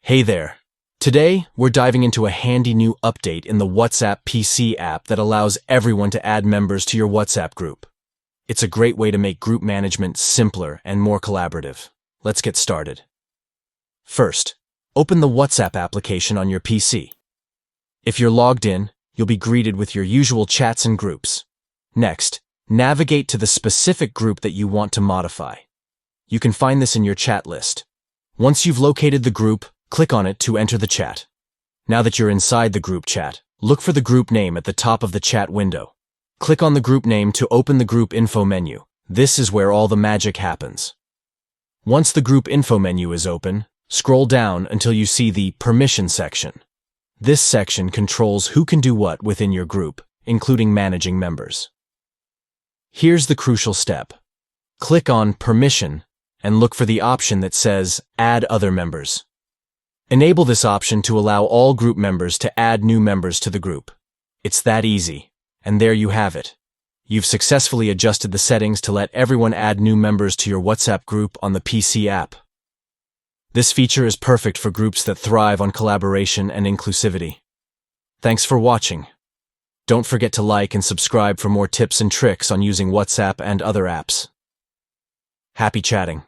Hey there. Today, we're diving into a handy new update in the WhatsApp PC app that allows everyone to add members to your WhatsApp group. It's a great way to make group management simpler and more collaborative. Let's get started. First, open the WhatsApp application on your PC. If you're logged in, you'll be greeted with your usual chats and groups. Next, navigate to the specific group that you want to modify. You can find this in your chat list. Once you've located the group, click on it to enter the chat. Now that you're inside the group chat, look for the group name at the top of the chat window. Click on the group name to open the group info menu. This is where all the magic happens. Once the group info menu is open, scroll down until you see the permission section. This section controls who can do what within your group, including managing members. Here's the crucial step. Click on Permission and look for the option that says Add Other Members. Enable this option to allow all group members to add new members to the group. It's that easy, and there you have it. You've successfully adjusted the settings to let everyone add new members to your WhatsApp group on the PC app. This feature is perfect for groups that thrive on collaboration and inclusivity. Thanks for watching. Don't forget to like and subscribe for more tips and tricks on using WhatsApp and other apps. Happy chatting.